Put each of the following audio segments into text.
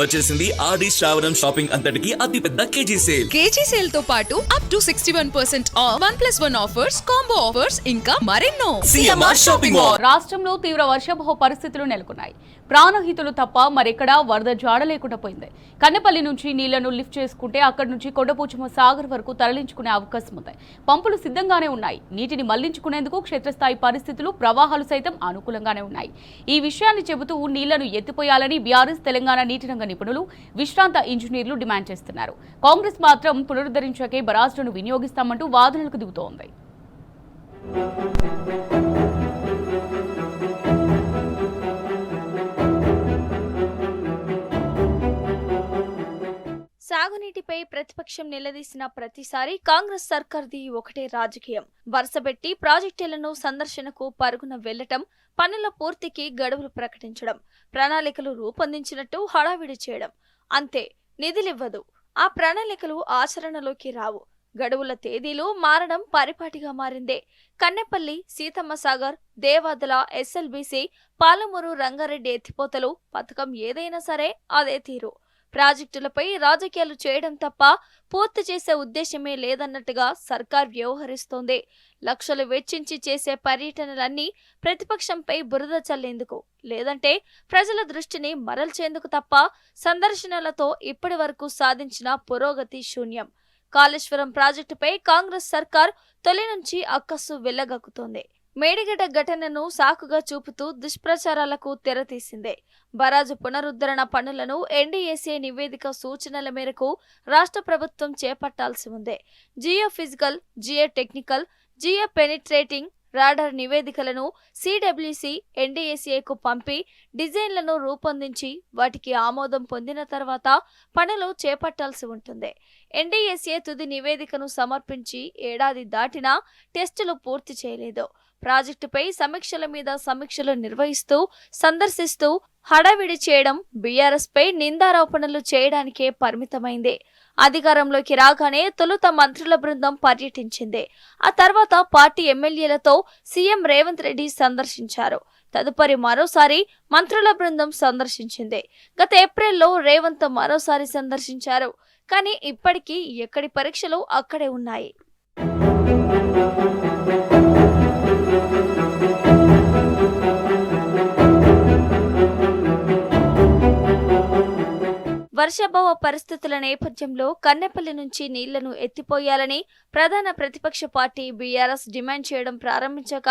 వచ్చేసింది ఆడి శ్రావణం షాపింగ్ అంతటికి అతి పెద్ద కేజీ సేల్ తో పాటు up to 61% of 1+1 offers, combo offers ఇంకా మరెన్నో. CMR shopping mall. రాష్ట్రంలో తీవ్ర వర్షాభావ పరిస్థితులు నెలకొన్నాయి. ప్రాణహితులు తప్ప మరెక్కడా వరద జాడ లేకుండా పోయింది. కన్నెపల్లి నుంచి నీళ్లను లిఫ్ట్ చేసుకుంటే అక్కడి నుంచి కొండపోచమ్మ సాగర్ వరకు తరలించుకునే అవకాశం ఉంది. పంపులు సిద్ధంగానే ఉన్నాయి. నీటిని మళ్లించుకునేందుకు క్షేత్రస్థాయి పరిస్థితులు, ప్రవాహాలు సైతం అనుకూలంగానే ఉన్నాయి. ఈ విషయాన్ని చెబుతూ నీళ్లను ఎత్తిపోయాలని బీఆర్ఎస్ తెలంగాణ నీటి రంగ నిపుణులు, విశ్రాంత ఇంజనీర్లు డిమాండ్ చేస్తున్నారు. కాంగ్రెస్ మాత్రం పునరుద్ధరించాకే బరాజ్లను వినియోగిస్తామంటూ వాదనలకు దిగుతోంది. సాగునీటిపై ప్రతిపక్షం నిలదీసిన ప్రతిసారి కాంగ్రెస్ సర్కార్ది ఒకటే రాజకీయం. వరుసపెట్టి ప్రాజెక్టులను సందర్శనకు పరుగున వెళ్లటం, పనుల పూర్తికి గడువులు ప్రకటించడం, ప్రణాళికలు రూపొందించినట్టు హడావిడి చేయడం. అంతే, నిధులివ్వదు. ఆ ప్రణాళికలు ఆచరణలోకి రావు. గడువుల తేదీలు మారడం పరిపాటిగా మారిందే. కన్నెపల్లి, సీతమ్మ సాగర్, దేవాదల, ఎస్ఎల్బీసీ, పాలమూరు రంగారెడ్డి ఎత్తిపోతలు పథకం ఏదైనా సరే అదే తీరు. ప్రాజెక్టులపై రాజకీయాలు చేయడం తప్ప పూర్తి చేసే ఉద్దేశమే లేదన్నట్టుగా సర్కార్ వ్యవహరిస్తోంది. లక్షలు వెచ్చించి చేసే పర్యటనలన్నీ ప్రతిపక్షంపై బురద చల్లేందుకు, లేదంటే ప్రజల దృష్టిని మరల్చేందుకు తప్ప సందర్శనలతో ఇప్పటి వరకు సాధించిన పురోగతి శూన్యం. కాళేశ్వరం ప్రాజెక్టుపై కాంగ్రెస్ సర్కార్ తొలి నుంచి అక్కస్సు వెళ్లగక్కుతోంది. మేడిగడ్డ ఘటనను సాకుగా చూపుతూ దుష్ప్రచారాలకు తెరతీసిందే. బరాజు పునరుద్ధరణ పనులను ఎన్డీఏసీ నివేదిక సూచనల మేరకు రాష్ట్ర ప్రభుత్వం చేపట్టాల్సి ఉంది. Geophysical, geotechnical, geo penetrating radar నివేదికలను సిడబ్ల్యూసి, ఎన్డీఏసీకు పంపి డిజైన్లను రూపొందించి వాటికి ఆమోదం పొందిన తర్వాత పనులు చేపట్టాల్సి ఉంటుంది. ఎన్డీఏసీ తుది నివేదికను సమర్పించి ఏడాది దాటినా టెస్టులు పూర్తి చేయలేదు. ప్రాజెక్టుపై సమీక్షల మీద సమీక్షలు నిర్వహిస్తూ, సందర్శిస్తూ హడావిడి చేయడం బీఆర్ఎస్ పై నిందారోపణలు చేయడానికే పరిమితమైంది. అధికారంలోకి రాగానే తొలుత మంత్రుల బృందం పర్యటించింది. ఆ తర్వాత పార్టీ ఎమ్మెల్యేలతో సీఎం రేవంత్ రెడ్డి సందర్శించారు. తదుపరి మరోసారి మంత్రుల బృందం సందర్శించింది. గత ఏప్రిల్లో రేవంత్ మరోసారి సందర్శించారు. కానీ ఇప్పటికీ ఎక్కడి పరీక్షలు అక్కడే ఉన్నాయి. వర్షాభావ పరిస్థితుల నేపథ్యంలో కన్నెపల్లి నుంచి నీళ్లను ఎత్తిపోయాలని ప్రధాన ప్రతిపక్ష పార్టీ బీఆర్ఎస్ డిమాండ్ చేయడం ప్రారంభించాక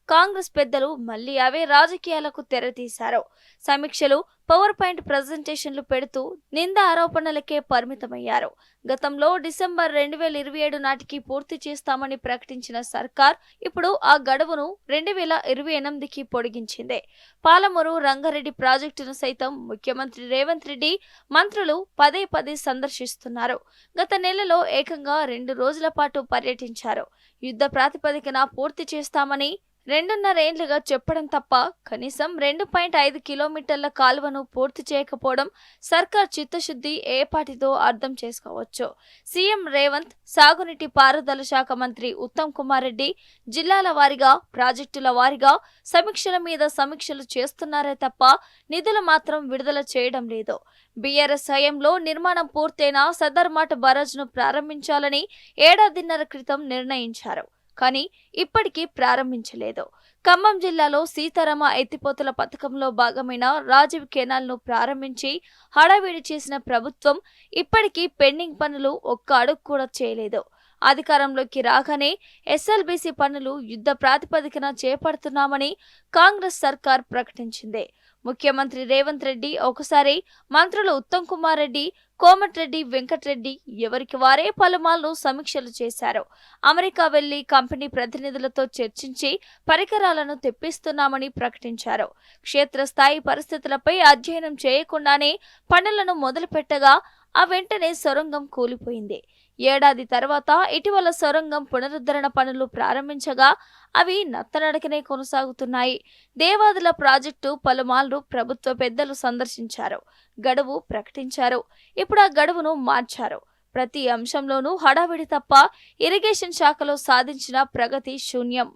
కాంగ్రెస్ పెద్దలు మళ్లీ అవే రాజకీయాలకు తెరతీశారు. సమీక్షలు, పవర్ పాయింట్ ప్రజెంటేషన్లు పెడుతూ నింద ఆరోపణలకే పరిమితమయ్యారు. గతంలో డిసెంబర్ 2027 నాటికి పూర్తి చేస్తామని ప్రకటించిన సర్కార్ ఇప్పుడు ఆ గడువును 2028కి పొడిగించింది. పాలమూరు రంగారెడ్డి ప్రాజెక్టును సైతం ముఖ్యమంత్రి రేవంత్ రెడ్డి, మంత్రులు పదే పదే సందర్శిస్తున్నారు. గత నెలలో ఏకంగా 2 రోజుల పాటు పర్యటించారు. యుద్ధ ప్రాతిపదికన పూర్తి చేస్తామని 2.5 ఏళ్లుగా చెప్పడం తప్ప కనీసం 2.5 కిలోమీటర్ల కాలువను పూర్తి చేయకపోవడం సర్కార్ చిత్తశుద్ధి ఏపాటితో అర్థం చేసుకోవచ్చు. సీఎం రేవంత్, సాగునీటి పారుదల శాఖ మంత్రి ఉత్తమ్ కుమార్ రెడ్డి జిల్లాల వారీగా, ప్రాజెక్టుల వారీగా సమీక్షల మీద సమీక్షలు చేస్తున్నారే తప్ప నిధులు మాత్రం విడుదల చేయడం లేదు. బీఆర్ఎస్ హయాంలో నిర్మాణం పూర్తయిన సదర్మాట్ బరాజ్ను ప్రారంభించాలని ఏడాదిన్నర క్రితం నిర్ణయించారు. కానీ ఇప్పటికీ ప్రారంభించలేదు. ఖమ్మం జిల్లాలో సీతారామ ఎత్తిపోతల పథకంలో భాగమైన రాజీవ్ కెనాల్ను ప్రారంభించి హడావిడి చేసిన ప్రభుత్వం ఇప్పటికీ పెండింగ్ పనులు ఒక్క అడుగు కూడా చేయలేదు. అధికారంలోకి రాగానే ఎస్ఎల్బీసీ పనులు యుద్ధ ప్రాతిపదికన చేపడుతున్నామని కాంగ్రెస్ సర్కార్ ప్రకటించింది. ముఖ్యమంత్రి రేవంత్ రెడ్డి ఒకసారి, మంత్రులు ఉత్తమ్ కుమార్ రెడ్డి, కోమటిరెడ్డి వెంకటరెడ్డి ఎవరికి వారే పలుమార్లు సమీక్షలు చేశారు. అమెరికా వెళ్లి కంపెనీ ప్రతినిధులతో చర్చించి పరికరాలను తెప్పిస్తున్నామని ప్రకటించారు. క్షేత్రస్థాయి పరిస్థితులపై అధ్యయనం చేయకుండానే పనులను మొదలుపెట్టగా ఆ వెంటనే సొరంగం కూలిపోయింది. ఏడాది తర్వాత ఇటీవల సొరంగం పునరుద్ధరణ పనులు ప్రారంభించగా అవి నత్తనడకనే కొనసాగుతున్నాయి. దేవాదుల ప్రాజెక్టు పలుమార్లు ప్రభుత్వ పెద్దలు సందర్శించారు, గడువు ప్రకటించారు. ఇప్పుడు ఆ గడువును మార్చారు. ప్రతి అంశంలోనూ హడావిడి తప్ప ఇరిగేషన్ శాఖలో సాధించిన ప్రగతి శూన్యం.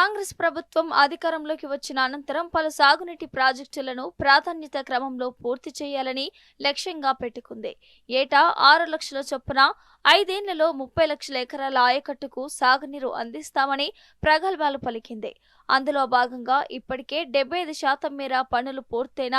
కాంగ్రెస్ ప్రభుత్వం అధికారంలోకి వచ్చిన అనంతరం పలు సాగునీటి ప్రాజెక్టులను ప్రాధాన్యత క్రమంలో పూర్తి చేయాలని లక్ష్యంగా పెట్టుకుంది. ఏటా 6 లక్షల చొప్పున 5 ఏళ్లలో 30 లక్షల ఎకరాల ఆయకట్టుకు సాగునీరు అందిస్తామని ప్రగల్భాలు పలికింది. అందులో భాగంగా ఇప్పటికే 75% మేర పనులు పూర్తయిన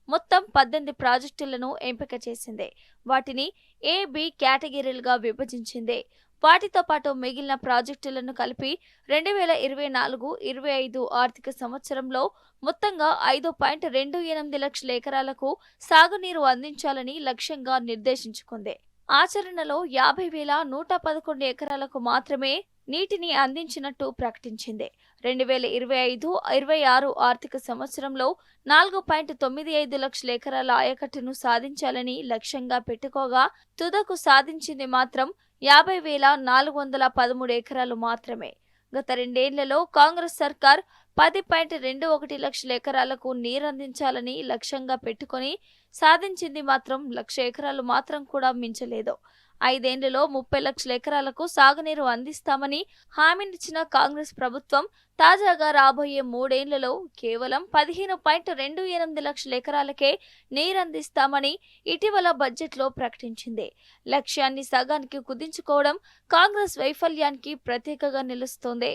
మొత్తం 18 ప్రాజెక్టులను ఎంపిక చేసింది. వాటిని A, B కేటగిరీలుగా విభజించింది. వాటితో పాటు మిగిలిన ప్రాజెక్టులను కలిపి 2024-25 ఆర్థిక సంవత్సరంలో మొత్తంగా 5.28 లక్షల ఎకరాలకు సాగునీరు అందించాలని లక్ష్యంగా నిర్దేశించుకుంది. ఆచరణలో 50,111 ఎకరాలకు మాత్రమే నీటిని అందించినట్టు ప్రకటించింది. 2025-26 ఆర్థిక సంవత్సరంలో 4.95 లక్షల ఎకరాల ఆయకట్టును సాధించాలని లక్ష్యంగా పెట్టుకోగా తుదకు సాధించింది మాత్రం 50,413 ఎకరాలు మాత్రమే. గత 2 ఏళ్లలో కాంగ్రెస్ సర్కార్ 10.21 లక్షల ఎకరాలకు నీరందించాలని లక్ష్యంగా పెట్టుకొని సాధించింది మాత్రం 1,00,000 ఎకరాలు మాత్రం కూడా మించలేదు. 5 ఏళ్లలో 30 లక్షల ఎకరాలకు సాగునీరు అందిస్తామని హామీనిచ్చిన కాంగ్రెస్ ప్రభుత్వం తాజాగా రాబోయే 3 ఏళ్లలో కేవలం 15.28 లక్షల ఎకరాలకే నీరందిస్తామని ఇటీవల బడ్జెట్లో ప్రకటించింది. లక్ష్యాన్ని సగానికి కుదించుకోవడం కాంగ్రెస్ వైఫల్యానికి ప్రతీకగా నిలుస్తోంది.